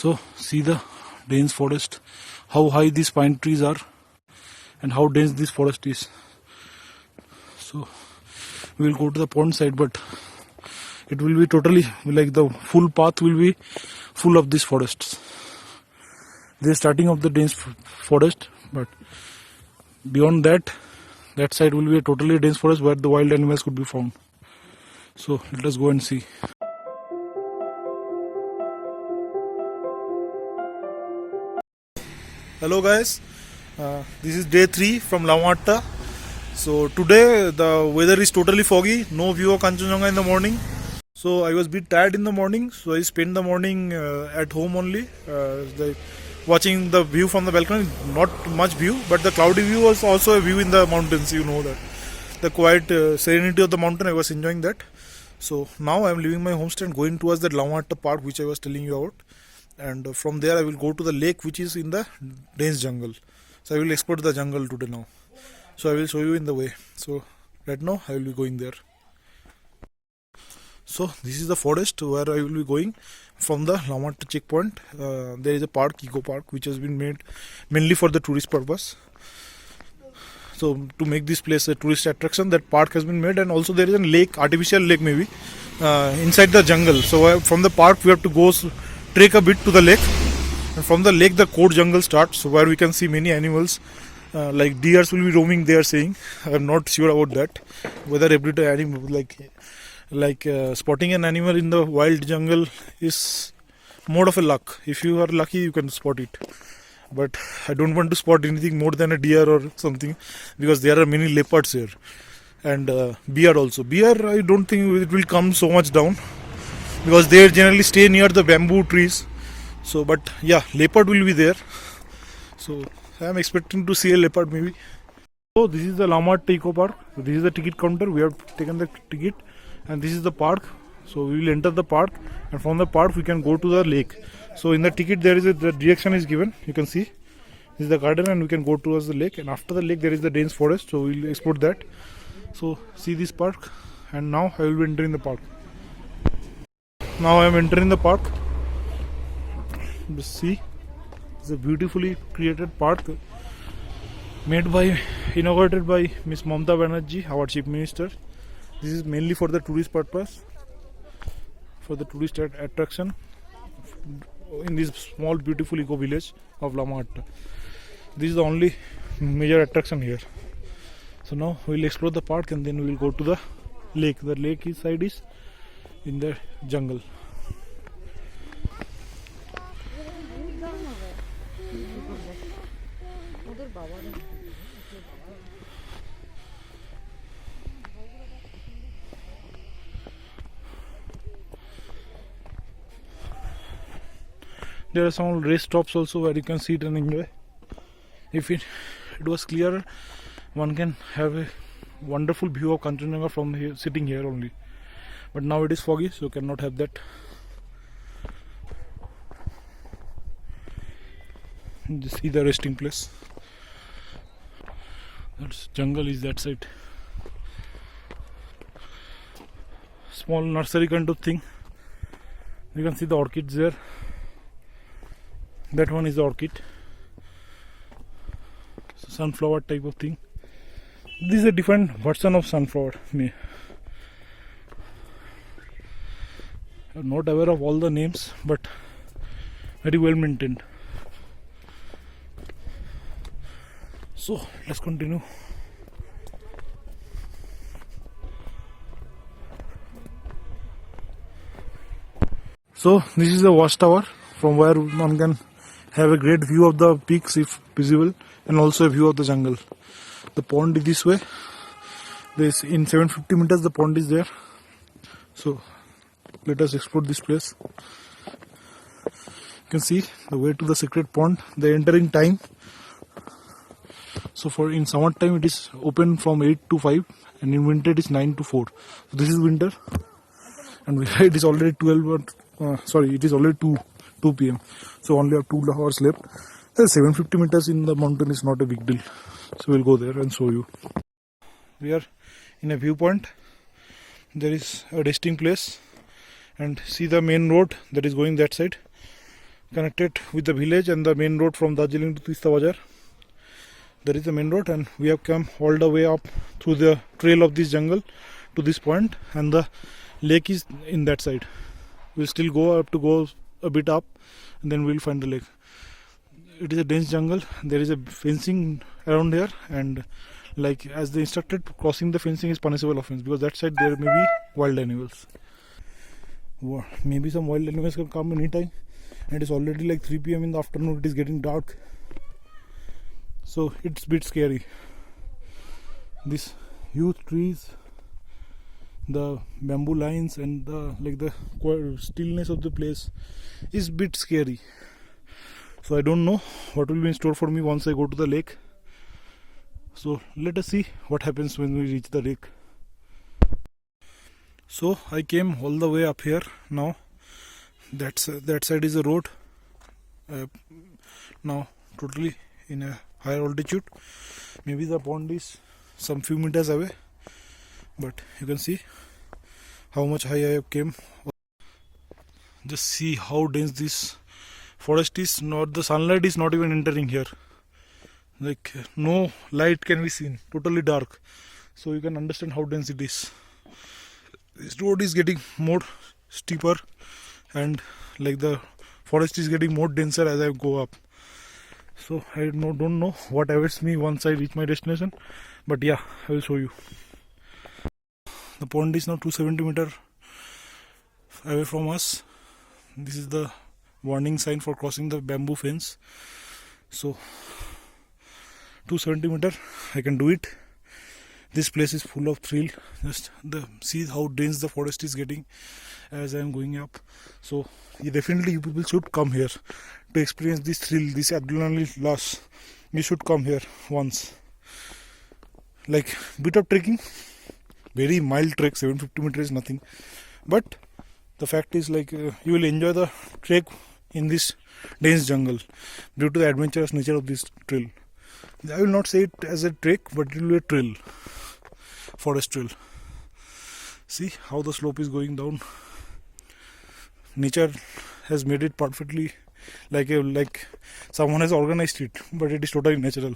So see the dense forest, how high these pine trees are and how dense this forest is. So we will go to the pond side, but it will be totally like the full path will be full of these forests. This is starting of the dense forest, but beyond that side will be a totally dense forest where the wild animals could be found. So let us go and see. Hello guys, this is day 3 from Lamatta. So today the weather is totally foggy, no view of Kanchenjunga in the morning. So I was a bit tired in the morning, so I spent the morning at home only, watching the view from the balcony. Not much view, but the cloudy view was also a view in the mountains, you know that. The quiet serenity of the mountain, I was enjoying that. So now I am leaving my homestay and going towards the Lamatta park which I was telling you about. And from there I will go to the lake which is in the dense jungle. So I will explore the jungle today now. So I will show you in the way. So right now I will be going there. So this is the forest where I will be going from the Lamatta checkpoint. There is a park, Eco Park, which has been made mainly for the tourist purpose. So to make this place a tourist attraction, that park has been made, and also there is a lake, artificial lake maybe, inside the jungle. So from the park we have to go trek a bit to the lake, and from the lake the core jungle starts, where we can see many animals. Like deers will be roaming, they are saying. I am not sure about that, whether everyday animal like spotting an animal in the wild jungle is more of a luck. If you are lucky you can spot it, but I don't want to spot anything more than a deer or something, because there are many leopards here, and bear also. Bear I don't think it will come so much down, because they generally stay near the bamboo trees. So but yeah, leopard will be there, so I am expecting to see a leopard maybe. So this is the Lamatta Eco Park. This is the ticket counter. We have taken the ticket, and this is the park. So we will enter the park, and from the park we can go to the lake. So in the ticket there is the direction is given. You can see this is the garden, and we can go towards the lake, and after the lake there is the dense forest. So we will explore that. So see this park, and now I will be entering the park. Now I am entering the park. Just see, it's a beautifully created park inaugurated by Miss Mamata Banerjee, our Chief Minister. This is mainly for the tourist purpose, for the tourist attraction in this small beautiful eco village of Lamatta. This is the only major attraction here. So now we will explore the park, and then we will go to the lake. The lake side is in the jungle. There are some rest stops also where you can sit and enjoy. If it was clear, one can have a wonderful view of Kanchenjunga from here, sitting here only. But now it is foggy, so cannot have that. Just see the resting place. That's jungle is that side. Small nursery kind of thing. You can see the orchids there. That one is the orchid. So sunflower type of thing. This is a different version of sunflower. I'm not aware of all the names, but very well maintained. So let's continue. So this is the watchtower, from where one can have a great view of the peaks if visible, and also a view of the jungle. The pond is this way. This in 750 meters the pond is there. So let us explore this place. You can see the way to the secret pond, the entering time. So for in summer time it is open from 8 to 5, and in winter it is 9 to 4. So this is winter, and it is already 12. It is already 2 p.m. So only have 2 hours left. 750 meters in the mountain is not a big deal. So we'll go there and show you. We are in a viewpoint. There is a resting place, and see the main road that is going that side. connected with the village and the main road from Darjeeling to Tista Bazar. There is the main road, and we have come all the way up through the trail of this jungle to this point, and the lake is in that side. We'll still go a bit up, and then we'll find the lake. It is a dense jungle. There is a fencing around here, and like as they instructed, crossing the fencing is punishable offense, because that side there may be wild animals. Maybe some wild animals can come anytime, and it's already like 3 p.m. in the afternoon. It is getting dark, so it's a bit scary. These huge trees, the bamboo lines, and the stillness of the place is a bit scary. So I don't know what will be in store for me once I go to the lake. So let us see what happens when we reach the lake. So I came all the way up here now. That side is a road. Now totally in a higher altitude. Maybe the pond is some few meters away, but you can see how much high I have came. Just see how dense this forest is. Not the sunlight is not even entering here. Like no light can be seen. Totally dark. So you can understand how dense it is. This road is getting more steeper, and like the forest is getting more denser as I go up. So I don't know what awaits me once I reach my destination, but yeah, I will show you. The pond is now 270 meters away from us. This is the warning sign for crossing the bamboo fence. So 270 meters, I can do it. This place is full of thrill. Just see how dense the forest is getting as I am going up. So definitely you people should come here to experience this thrill, this adrenaline rush. You should come here once. Like bit of trekking, very mild trek. 750 meters is nothing, but the fact is like you will enjoy the trek in this dense jungle due to the adventurous nature of this trail. I will not say it as a trek, but it will be a trail, forest trail. See how the slope is going down. Nature has made it perfectly, like someone has organized it, but it is totally natural.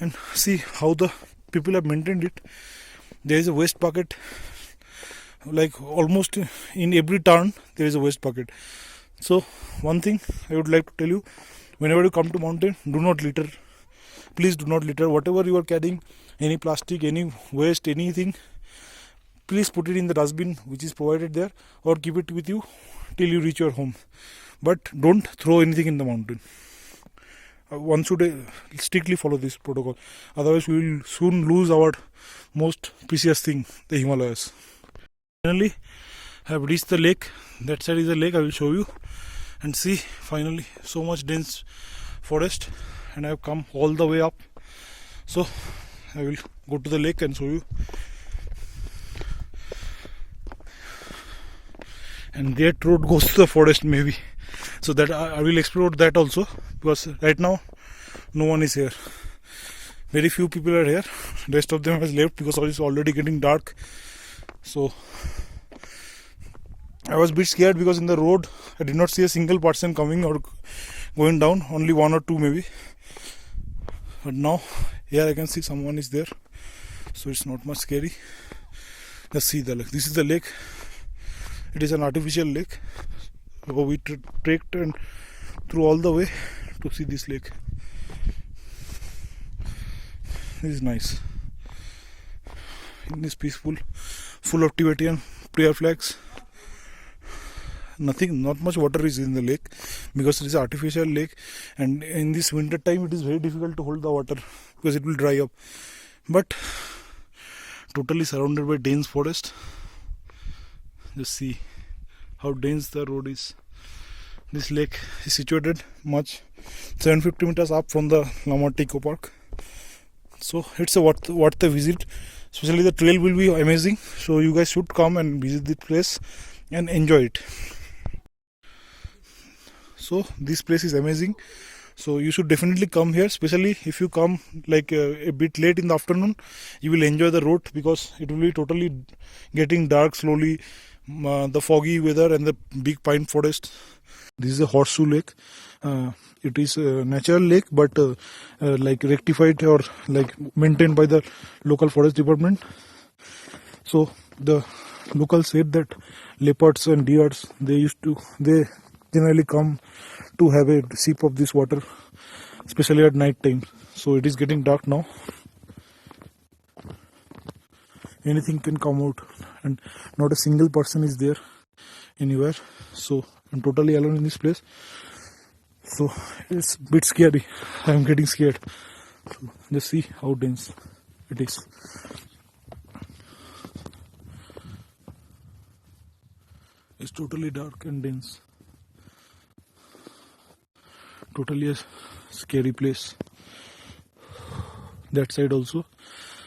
And see how the people have maintained it. There is a waste bucket, like almost in every turn there is a waste bucket. So one thing I would like to tell you, whenever you come to mountain, do not litter. Please do not litter. Whatever you are carrying, any plastic, any waste, anything, please put it in the dustbin which is provided there, or keep it with you till you reach your home. But don't throw anything in the mountain. One should strictly follow this protocol. Otherwise we will soon lose our most precious thing, the Himalayas. Finally I have reached the lake. That side is the lake. I will show you. And see, finally so much dense forest, and I have come all the way up. So I will go to the lake and show you. And that road goes to the forest maybe. So that I will explore that also, because right now no one is here. Very few people are here. Rest of them has left because it is already getting dark. So I was a bit scared because in the road I did not see a single person coming or going down, only one or two maybe. But now here I can see someone is there, so it's not much scary. Let's see the lake. This is the lake. It is an artificial lake. So we trekked and through all the way to see this lake. This is nice. It is peaceful, full of Tibetan prayer flags. Not much water is in the lake because it is an artificial lake, and in this winter time it is very difficult to hold the water because it will dry up. But totally surrounded by dense forest. Just see how dense the road is. This lake is situated much 750 meters up from the Lamart Eco Park. So it's a worth a visit. Especially the trail will be amazing. So you guys should come and visit this place and enjoy it. So this place is amazing. So you should definitely come here, especially if you come like a bit late in the afternoon. You will enjoy the road because it will be totally getting dark slowly. The foggy weather and the big pine forest. This is a horseshoe lake. It is a natural lake, but like rectified or like maintained by the local forest department. So the locals said that leopards and deers, they generally come to have a sip of this water, especially at night time. So it is getting dark now. Anything can come out, and not a single person is there anywhere. So I'm totally alone in this place. So it's a bit scary. I'm getting scared. So just see how dense it is. It's totally dark and dense. Totally a scary place. That side also.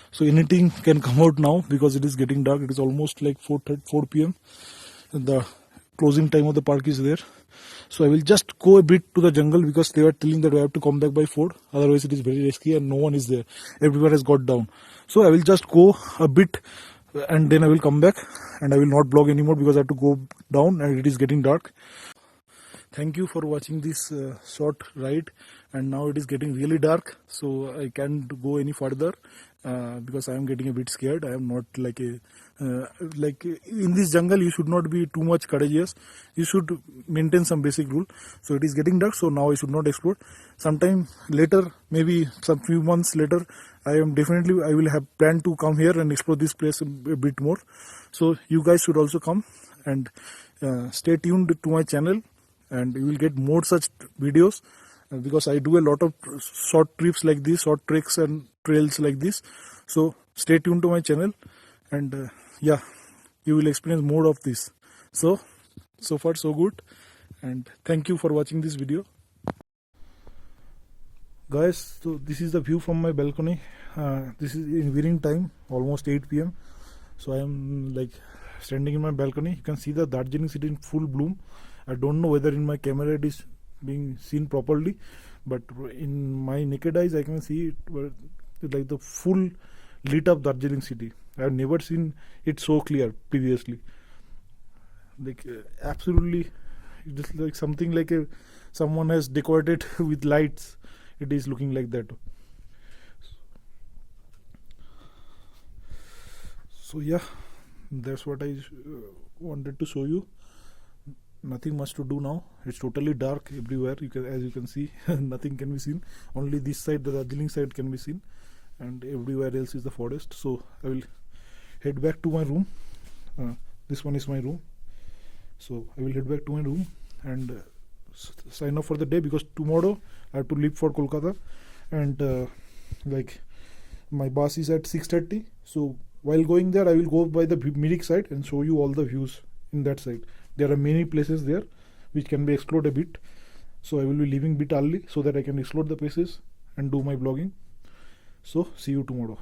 So anything can come out now because it is getting dark. It is almost like 4 p.m. The closing time of the park is there. So I will just go a bit to the jungle because they are telling that I have to come back by 4. Otherwise it is very risky and no one is there. Everyone has got down. So I will just go a bit and then I will come back, and I will not vlog anymore because I have to go down and it is getting dark. Thank you for watching this short ride, and now it is getting really dark, so I can't go any further because I am getting a bit scared. I am not like like in this jungle you should not be too much courageous. You should maintain some basic rule. So it is getting dark, so now I should not explore. Sometime later, maybe some few months later, I will have planned to come here and explore this place a bit more. So you guys should also come and stay tuned to my channel, and you will get more such videos because I do a lot of short trips like this, short treks and trails like this. So stay tuned to my channel, and yeah, you will experience more of this. So far so good, and thank you for watching this video. Guys, so this is the view from my balcony. This is in evening time, almost 8 p.m. So I am like standing in my balcony. You can see the Darjeeling city in full bloom. I don't know whether in my camera it is being seen properly, but in my naked eyes I can see it like the full lit up Darjeeling city. I have never seen it so clear previously. Like absolutely, just like something like someone has decorated with lights. It is looking like that. So yeah, that's what I wanted to show you. Nothing much to do now. It's totally dark everywhere. As you can see, nothing can be seen. Only this side, the Darjeeling side, can be seen, and everywhere else is the forest. So I will head back to my room. This one is my room. So I will head back to my room and sign off for the day, because tomorrow I have to leave for Kolkata, and like my bus is at 6:30. So while going there, I will go by the Mirik side and show you all the views in that side. There are many places there which can be explored a bit. So I will be leaving a bit early so that I can explore the places and do my vlogging. So see you tomorrow.